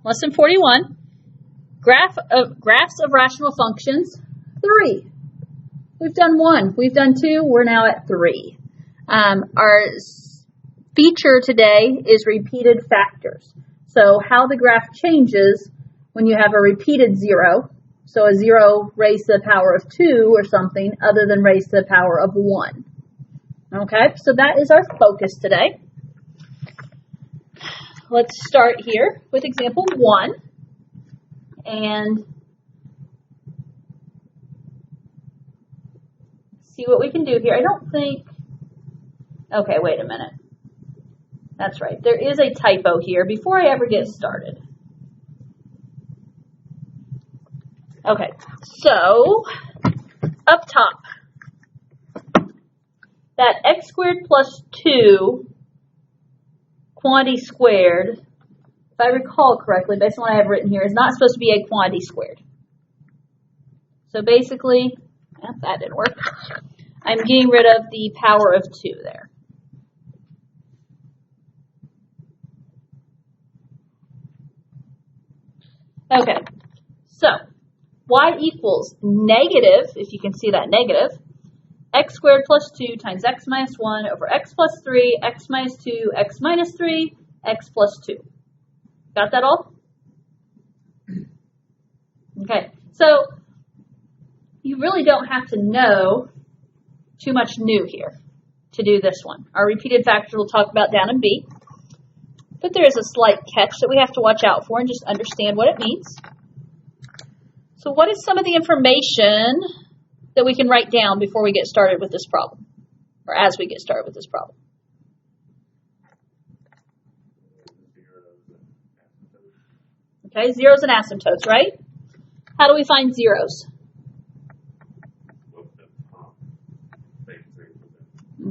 Lesson 41, graphs of rational functions, 3. We've done 1, we've done 2, we're now at 3. Our feature today is repeated factors. So how the graph changes when you have a repeated 0, so a 0 raised to the power of 2 or something other than raised to the power of 1. Okay, so that is our focus today. Let's start here with example 1 and see what we can do here. I don't think, okay, wait a minute. That's right, there is a typo here before I ever get started. Okay, so up top, that x squared plus 2 quantity squared, if I recall correctly, based on what I have written here, is not supposed to be a quantity squared. So basically, that didn't work. I'm getting rid of the power of 2 there. Okay, so y equals negative, if you can see that negative, x squared plus 2 times x minus 1 over x plus 3, x minus 2, x minus 3, x plus 2. Got that all? Okay, so you really don't have to know too much new here to do this one. Our repeated factors we'll talk about down in B. But there is a slight catch that we have to watch out for and just understand what it means. So what is some of the information that we can write down before we get started with this problem, or as we get started with this problem? Okay, zeros and asymptotes, right? How do we find zeros?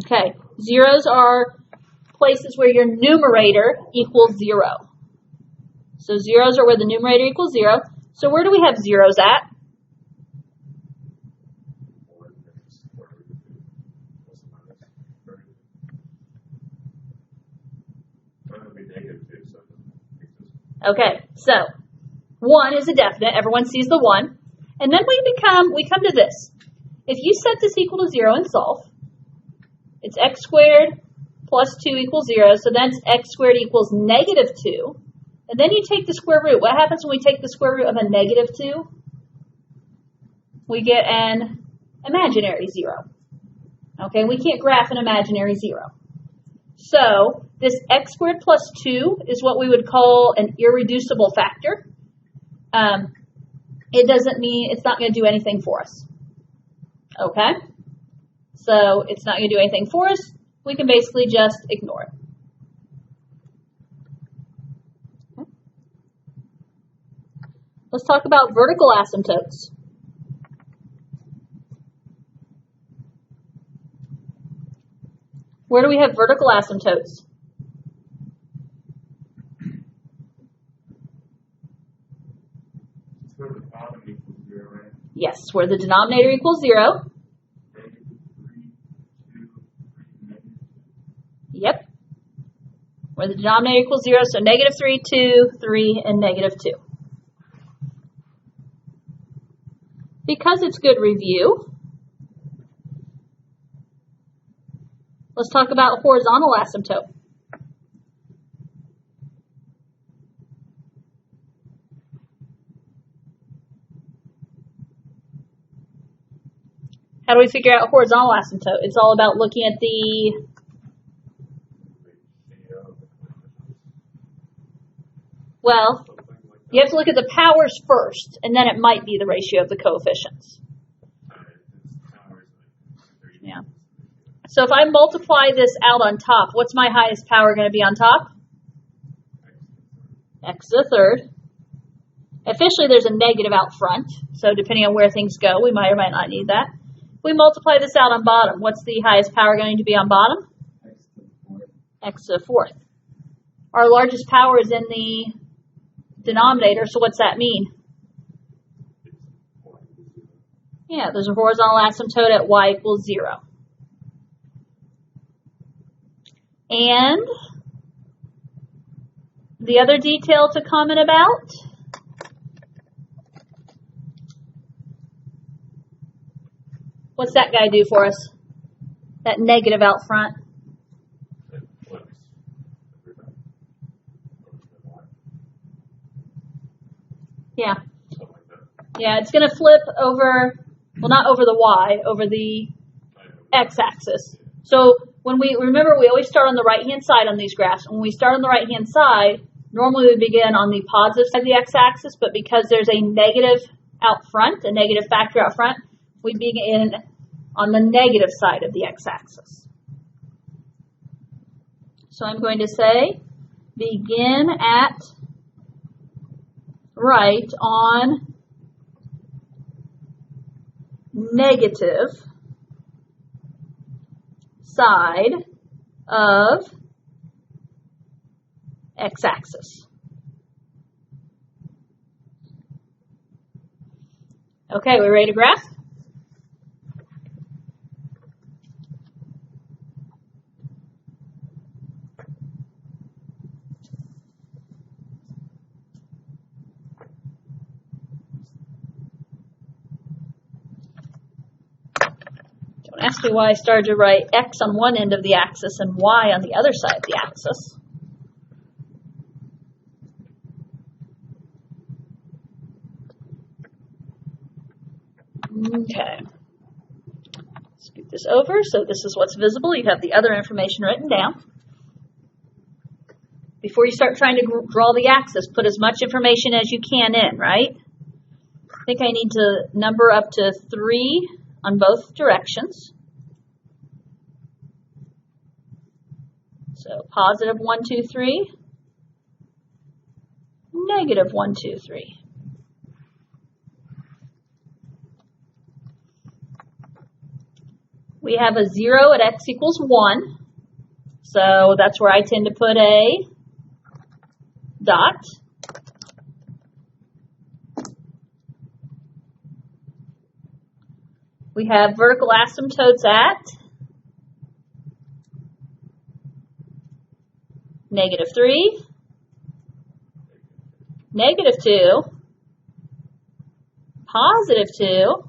Okay, zeros are places where your numerator equals 0. So zeros are where the numerator equals 0. So where do we have zeros at? Okay, so 1 is a definite. Everyone sees the 1. And then we come to this. If you set this equal to 0 and solve, it's x squared plus 2 equals 0. So that's x squared equals negative 2. And then you take the square root. What happens when we take the square root of a negative 2? We get an imaginary 0. Okay, we can't graph an imaginary 0. So this x squared plus 2 is what we would call an irreducible factor. It doesn't mean it's not going to do anything for us. Okay? So it's not going to do anything for us. We can basically just ignore it. Okay. Let's talk about vertical asymptotes. Where do we have vertical asymptotes? Where the bottom equals 0, right? Yes, where the denominator equals 0. Yep. Where the denominator equals 0, so negative 3, 2, 3, and negative 2. Because it's good review, let's talk about horizontal asymptote. How do we figure out horizontal asymptote? It's all about looking at the well, you have to look at the powers first, and then it might be the ratio of the coefficients. Yeah. So if I multiply this out on top, what's my highest power going to be on top? X to the third. Officially, there's a negative out front, so depending on where things go, we might or might not need that. If we multiply this out on bottom, what's the highest power going to be on bottom? X to the fourth. Our largest power is in the denominator, so what's that mean? Yeah, there's a horizontal asymptote at y equals 0. And The other detail to comment about? What's that guy do for us? That negative out front. It flips everything. Yeah. Something like that. Yeah, it's going to flip over, well, not over the Y, over the x-axis. So when we always start on the right-hand side on these graphs. When we start on the right-hand side, normally we begin on the positive side of the x-axis, but because there's a negative out front, a negative factor out front, we begin on the negative side of the x-axis. So I'm going to say begin at right on negative side of x-axis. Okay, we ready to graph? Don't ask me why I started to write x on one end of the axis and y on the other side of the axis. Okay. Scoot this over so this is what's visible. You have the other information written down. Before you start trying to draw the axis, put as much information as you can in, right? I think I need to number up to 3 on both directions. So positive 1, 2, 3, negative 1, 2, 3. We have a 0 at x equals 1, so that's where I tend to put a dot. We have vertical asymptotes at negative 3, negative 2, positive 2,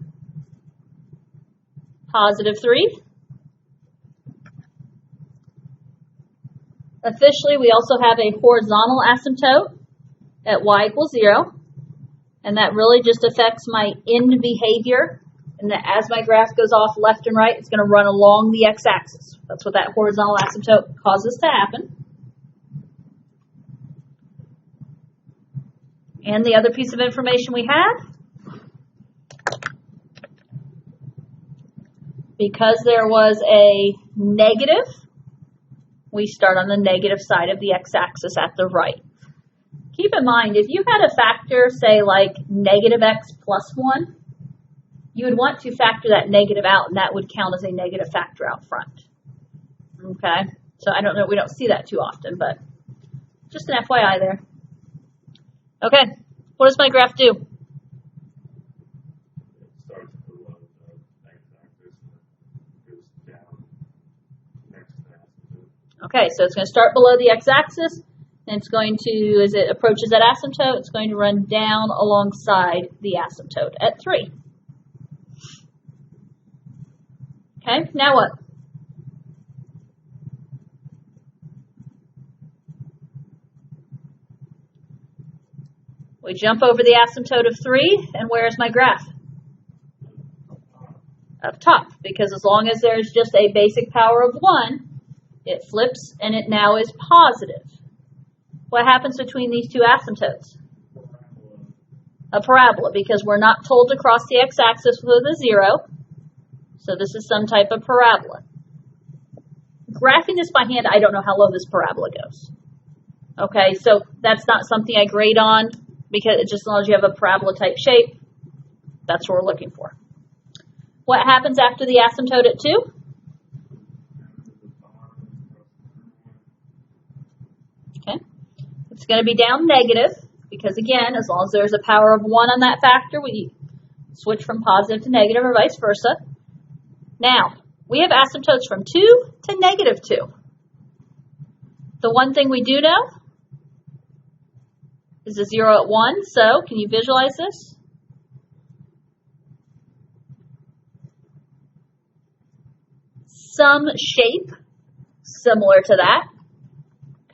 positive 3. Officially, we also have a horizontal asymptote at y equals 0, and that really just affects my end behavior, and that as my graph goes off left and right, it's going to run along the x-axis. That's what that horizontal asymptote causes to happen. And the other piece of information we have, because there was a negative, we start on the negative side of the x-axis at the right. Keep in mind, if you had a factor, say like negative x plus 1, you would want to factor that negative out, and that would count as a negative factor out front. Okay? So I don't know, we don't see that too often, but just an FYI there. Okay, what does my graph do? It starts below the x-axis and goes down next to the asymptote. Okay, so it's going to start below the x-axis, and it's going to, as it approaches that asymptote, it's going to run down alongside the asymptote at 3. Okay, now what? We jump over the asymptote of 3, and where's my graph? Up top, because as long as there's just a basic power of 1, it flips and it now is positive. What happens between these two asymptotes? A parabola, because we're not told to cross the x-axis with a 0, so this is some type of parabola. Graphing this by hand, I don't know how low this parabola goes. Okay, so that's not something I grade on, because just as long as you have a parabola type shape, that's what we're looking for. What happens after the asymptote at 2? Okay, it's going to be down negative, because again, as long as there's a power of 1 on that factor, we switch from positive to negative or vice versa. Now, we have asymptotes from 2 to negative 2. The one thing we do know is a 0 at 1. So can you visualize this? Some shape similar to that,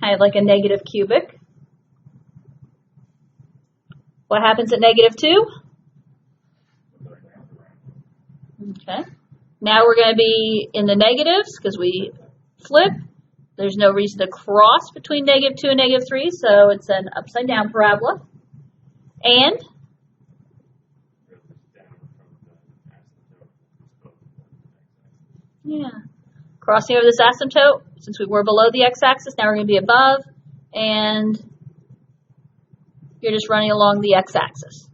kind of like a negative cubic. What happens at negative 2? Okay. Now we're going to be in the negatives because we flip. There's no reason to cross between negative 2 and negative 3, so it's an upside down parabola. And yeah, crossing over this asymptote, since we were below the x-axis, now we're going to be above, and you're just running along the x-axis.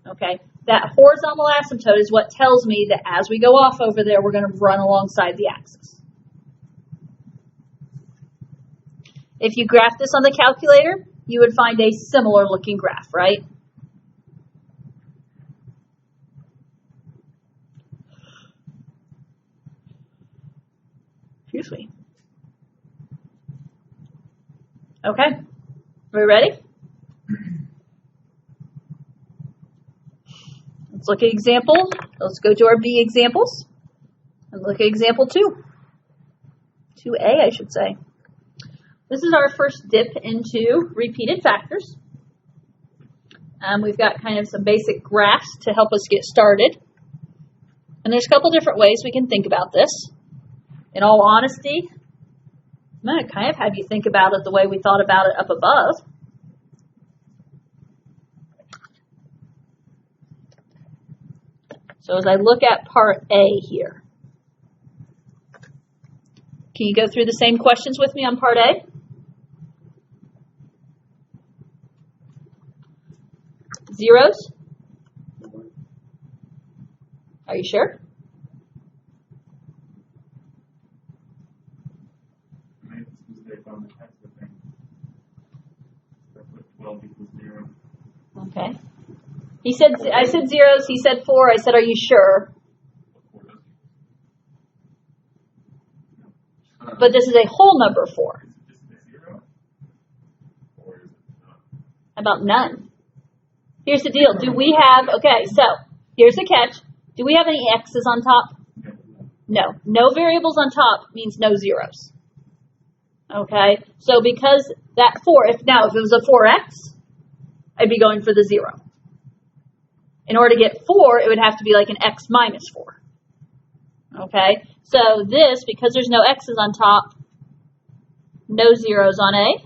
Okay, that horizontal asymptote is what tells me that as we go off over there, we're going to run alongside the axis. If you graph this on the calculator, you would find a similar looking graph, right? Excuse me. Okay, are we ready? Let's look at example. Let's go to our B examples and look at example 2. 2A, I should say. This is our first dip into repeated factors. We've got kind of some basic graphs to help us get started. And there's a couple different ways we can think about this. In all honesty, I'm going to kind of have you think about it the way we thought about it up above. So as I look at part A here, can you go through the same questions with me on part A? Zeros? Are you sure? Okay. He said, I said zeros, he said 4, I said, are you sure? But this is a whole number 4. How about none? Here's the deal. Do we have, okay, so here's the catch. Do we have any x's on top? No. No variables on top means no zeros. Okay, so because that 4, if it was a 4x, I'd be going for the 0. In order to get 4, it would have to be like an x minus 4. Okay, so this, because there's no x's on top, no zeros on A.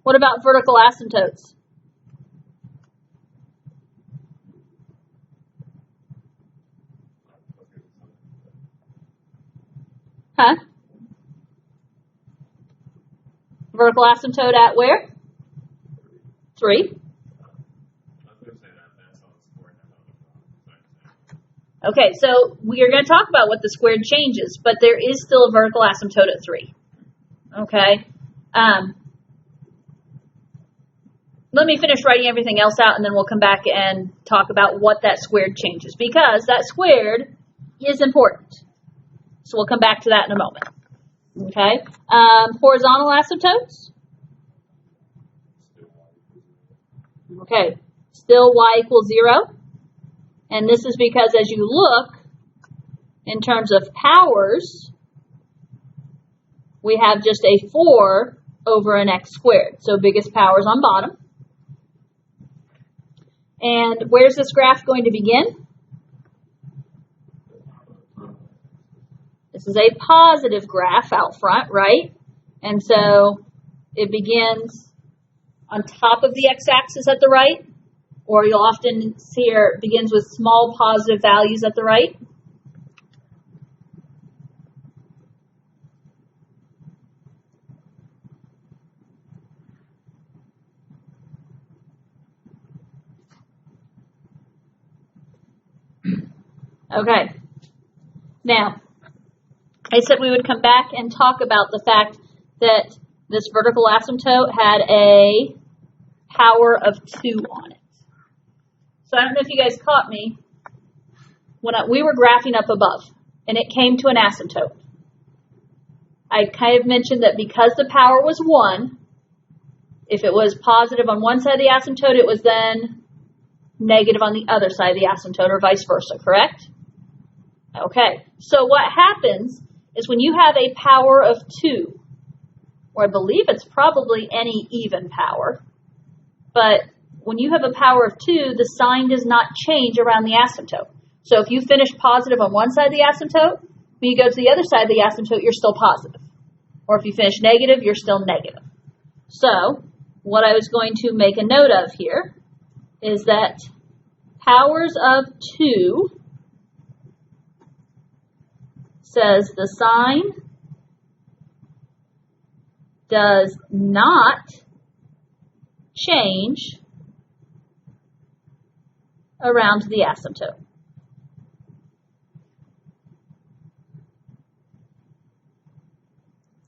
What about vertical asymptotes? Huh? Vertical asymptote at where? 3. Okay, so we are going to talk about what the squared changes, but there is still a vertical asymptote at 3. Okay. Let me finish writing everything else out, and then we'll come back and talk about what that squared changes, because that squared is important. So we'll come back to that in a moment. Okay. Horizontal asymptotes. Okay. Still y equals 0. And this is because as you look in terms of powers, we have just a 4 over an x squared. So biggest power is on bottom. And where's this graph going to begin? This is a positive graph out front, right? And so it begins on top of the x-axis at the right, or you'll often see here it begins with small positive values at the right. Okay. Now, I said we would come back and talk about the fact that this vertical asymptote had a power of 2 on it. So I don't know if you guys caught me when we were graphing up above and it came to an asymptote. I kind of mentioned that because the power was 1, If it was positive on one side of the asymptote, it was then negative on the other side of the asymptote, or vice versa, correct? Okay, so what happens is when you have a power of 2, or I believe it's probably any even power, but when you have a power of 2, the sign does not change around the asymptote. So if you finish positive on one side of the asymptote, when you go to the other side of the asymptote, you're still positive. Or if you finish negative, you're still negative. So what I was going to make a note of here is that powers of 2 says the sign does not change around the asymptote.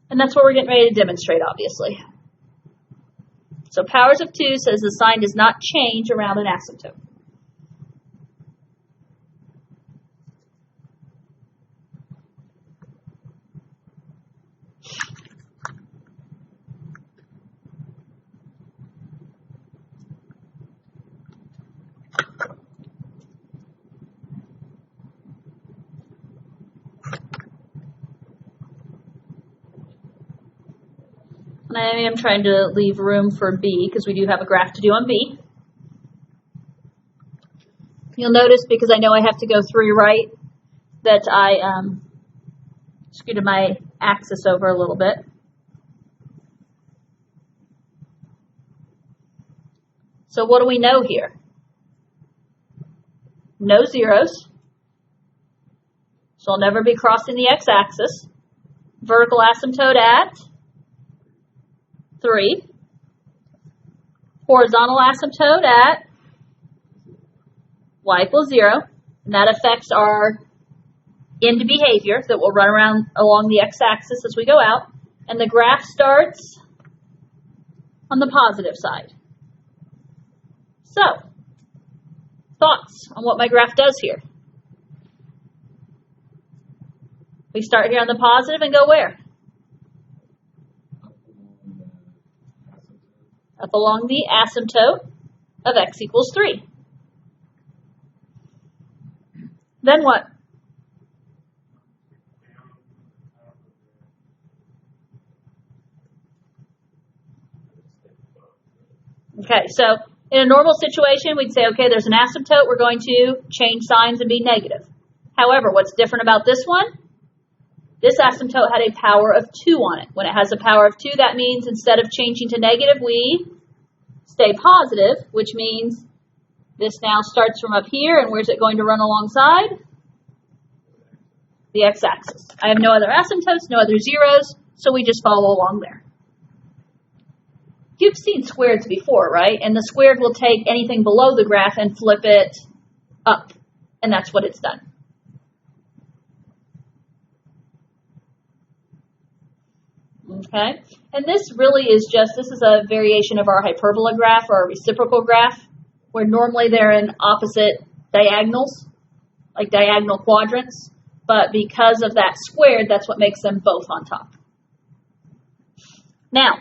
And that's what we're getting ready to demonstrate, obviously. So powers of 2 says the sign does not change around an asymptote. And I am trying to leave room for B because we do have a graph to do on B. You'll notice, because I know I have to go 3 right, that I scooted my axis over a little bit. So what do we know here? No zeros. So I'll never be crossing the x-axis. Vertical asymptote at 3. Horizontal asymptote at y equals 0. And that affects our end behavior that will run around along the x-axis as we go out. And the graph starts on the positive side. So, thoughts on what my graph does here? We start here on the positive and go where? Up along the asymptote of x equals 3. Then what? Okay, so in a normal situation, we'd say, okay, there's an asymptote, we're going to change signs and be negative. However, what's different about this one? This asymptote had a power of 2 on it. When it has a power of 2, that means instead of changing to negative, we stay positive, which means this now starts from up here, and where's it going to run alongside? The x-axis. I have no other asymptotes, no other zeros, so we just follow along there. You've seen squareds before, right? And the squared will take anything below the graph and flip it up, and that's what it's done. Okay, and this really is this is a variation of our hyperbola graph or our reciprocal graph, where normally they're in opposite diagonals, like diagonal quadrants, but because of that squared, that's what makes them both on top. Now,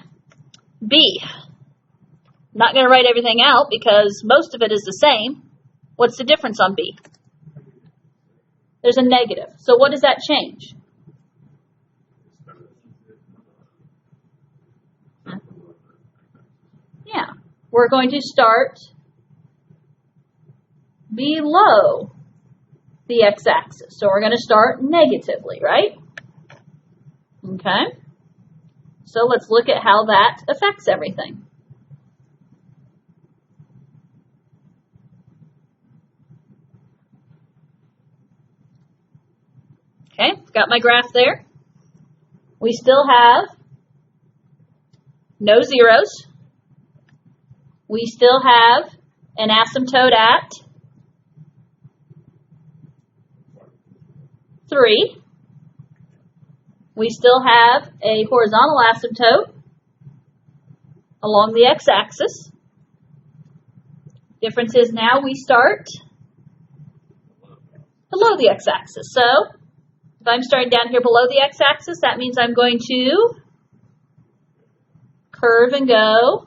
B. I'm not going to write everything out because most of it is the same. What's the difference on B? There's a negative. So what does that change? Yeah, we're going to start below the x-axis. So we're going to start negatively, right? Okay. So let's look at how that affects everything. Okay, got my graph there. We still have no zeros. We still have an asymptote at 3. We still have a horizontal asymptote along the x-axis. Difference is now we start below the x-axis. So if I'm starting down here below the x-axis, that means I'm going to curve and go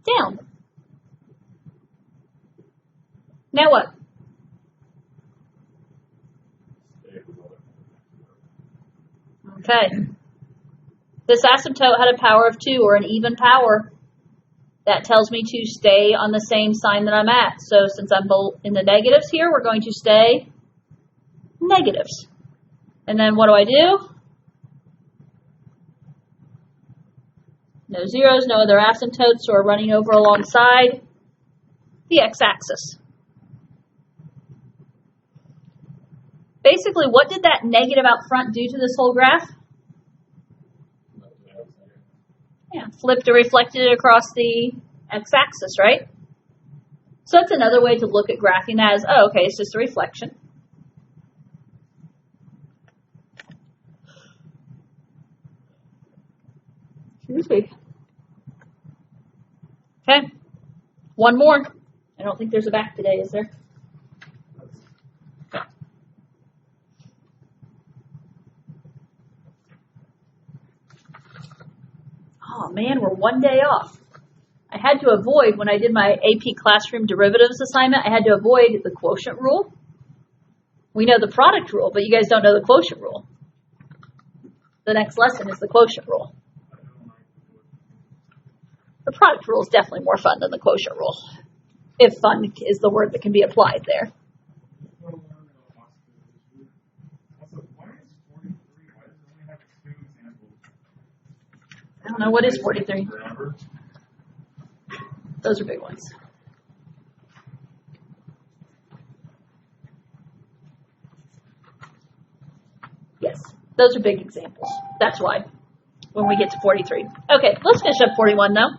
down. Now what? Okay. This asymptote had a power of 2 or an even power. That tells me to stay on the same sign that I'm at. So since I'm in the negatives here, we're going to stay negatives. And then what do? No zeros, no other asymptotes, so we're running over alongside the x-axis. Basically, what did that negative out front do to this whole graph? Yeah, flipped or reflected it across the x-axis, right? So that's another way to look at graphing that as, oh, okay, it's just a reflection. Excuse me. Okay, one more. I don't think there's a back today, is there? Oh man, we're one day off. I had to avoid, when I did my AP Classroom Derivatives assignment, I had to avoid the quotient rule. We know the product rule, but you guys don't know the quotient rule. The next lesson is the quotient rule. The product rule is definitely more fun than the quotient rule, if fun is the word that can be applied there. I don't know, what is 43? Those are big ones. Yes, those are big examples. That's why, when we get to 43. Okay, let's finish up 41 though.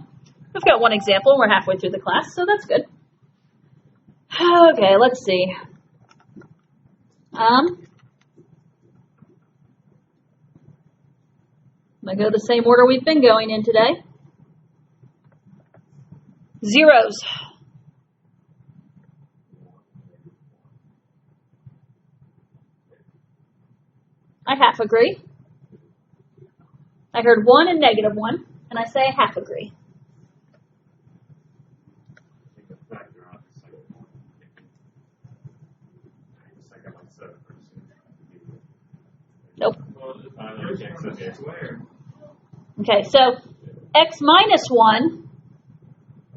We've got one example and we're halfway through the class, so that's good. Okay, let's see. I'm going to go the same order we've been going in today. Zeros. I half agree. I heard 1 and -1, and I say I half agree. Nope. Okay, so x minus 1,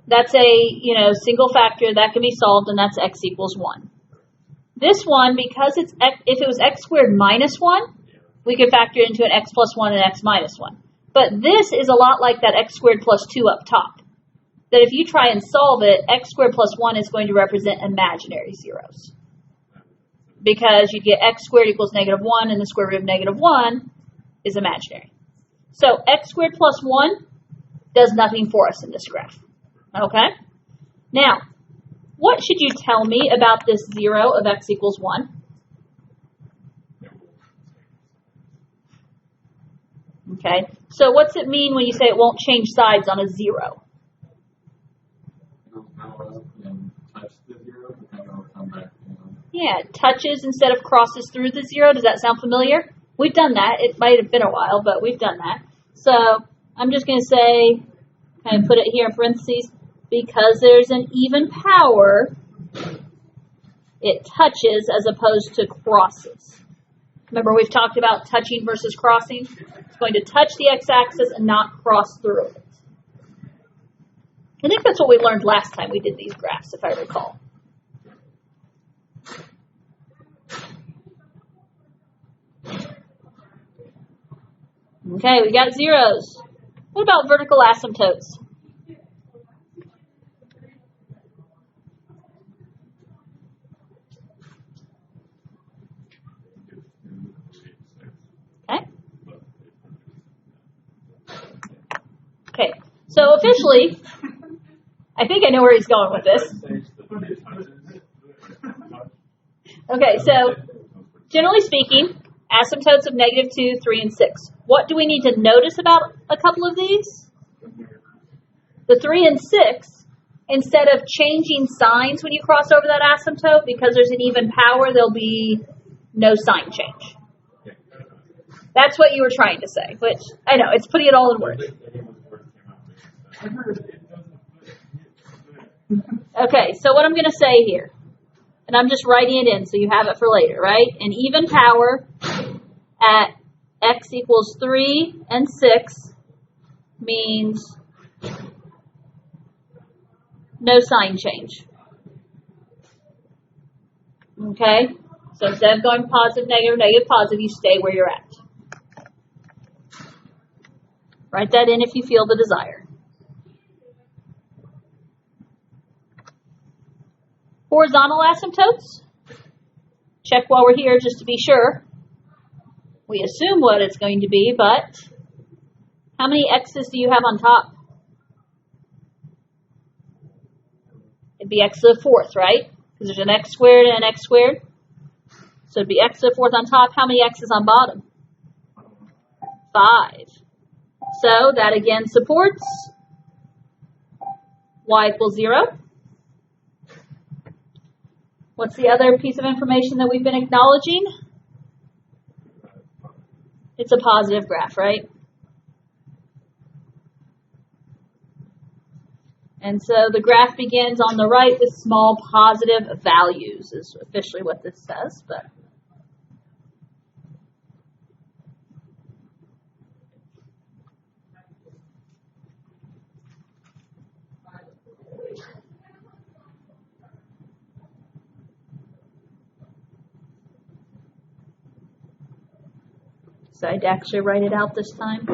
that's a single factor that can be solved, and that's x equals 1. This one, because it's if it was x squared minus 1, we could factor it into an x plus 1 and x minus 1. But this is a lot like that x squared plus 2 up top. That if you try and solve it, x squared plus 1 is going to represent imaginary zeros. Because you get x squared equals -1, and the square root of -1 is imaginary. So x squared plus 1 does nothing for us in this graph. Okay? Now, what should you tell me about this 0 of x equals 1? Okay, so what's it mean when you say it won't change sides on a 0? Yeah, it touches instead of crosses through the 0. Does that sound familiar? We've done that. It might have been a while, but we've done that. So I'm just going to say, kind of put it here in parentheses, because there's an even power, it touches as opposed to crosses. Remember, we've talked about touching versus crossing. It's going to touch the x-axis and not cross through it. I think that's what we learned last time we did these graphs, if I recall. Okay, we got zeros. What about vertical asymptotes? Okay, so officially, I think I know where he's going with this. Okay, so generally speaking, asymptotes of -2, 3, and 6. What do we need to notice about a couple of these? The 3 and 6, instead of changing signs when you cross over that asymptote, because there's an even power, there'll be no sign change. That's what you were trying to say, which I know, it's putting it all in words. Okay, so what I'm going to say here, and I'm just writing it in so you have it for later, right? An even power at x equals 3 and 6 means no sign change. Okay? So instead of going positive, negative, positive, you stay where you're at. Write that in if you feel the desire. Horizontal asymptotes. Check while we're here just to be sure. We assume what it's going to be, but how many x's do you have on top? It'd be x to the fourth, right? Because there's an x squared and an x squared. So it'd be x to the fourth on top. How many x's on bottom? 5. So that again supports y equals 0. What's the other piece of information that we've been acknowledging? It's a positive graph, right? And so the graph begins on the right with small positive values is officially what this says, but so I'd actually write it out this time.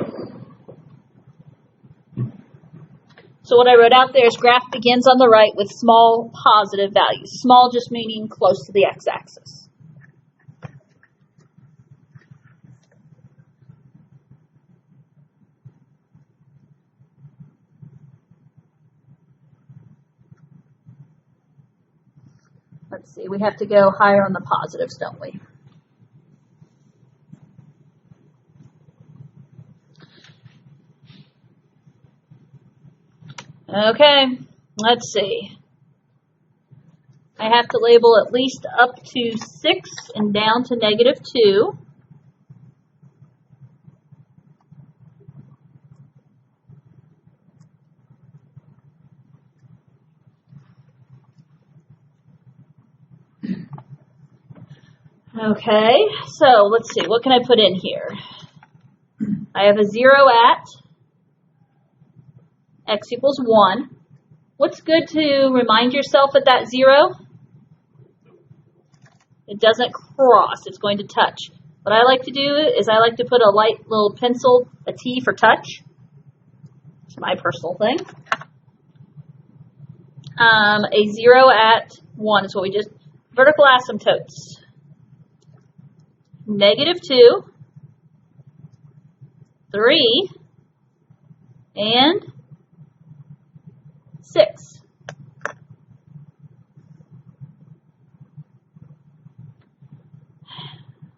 So what I wrote out there is graph begins on the right with small positive values. Small just meaning close to the x-axis. Let's see, we have to go higher on the positives, don't we? Okay, let's see. I have to label at least up to 6 and down to -2. Okay, so let's see. What can I put in here? I have a 0 at x equals 1. What's good to remind yourself at that 0? It doesn't cross. It's going to touch. What I like to do is I like to put a light little pencil, a T for touch. It's my personal thing. A 0 at 1 is what we just, vertical asymptotes. -2, 3, and 6.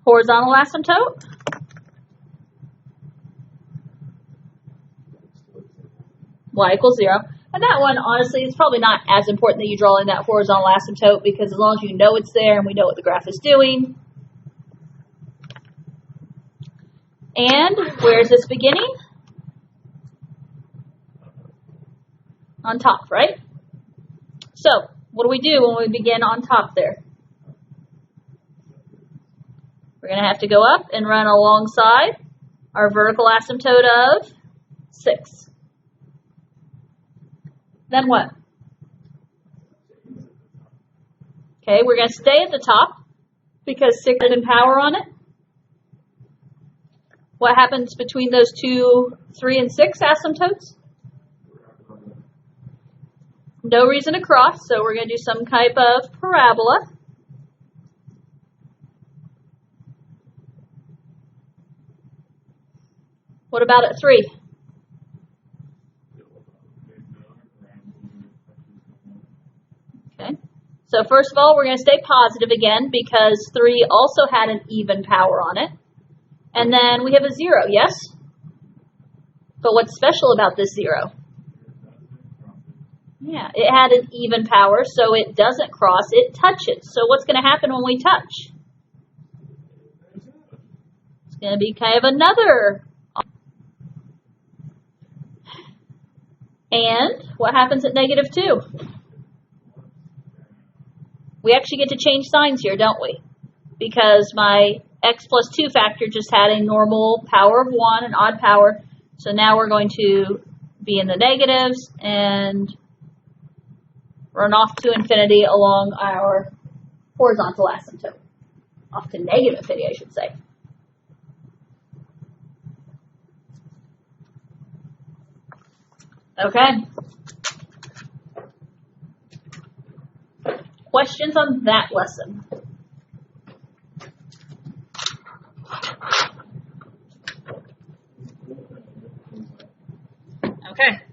Horizontal asymptote. Y equals 0. And that one, honestly, it's probably not as important that you draw in that horizontal asymptote because as long as you know it's there and we know what the graph is doing. And where is this beginning? On top, right? So, what do we do when we begin on top there? We're going to have to go up and run alongside our vertical asymptote of 6. Then what? Okay, we're going to stay at the top because 6 is in power on it. What happens between those 2, 3, and 6 asymptotes? No reason to cross, so we're going to do some type of parabola. What about at 3? Okay. So first of all, we're going to stay positive again because 3 also had an even power on it. And then we have a 0, yes? But what's special about this 0? Yeah, it had an even power, so it doesn't cross, it touches. So what's going to happen when we touch? It's going to be kind of another. And what happens at -2? we actually get to change signs here, don't we? Because my x plus 2 factor just had a normal power of 1, an odd power. So now we're going to be in the negatives and run off to infinity along our horizontal asymptote. Off to negative infinity, I should say. Okay. Questions on that lesson? Okay.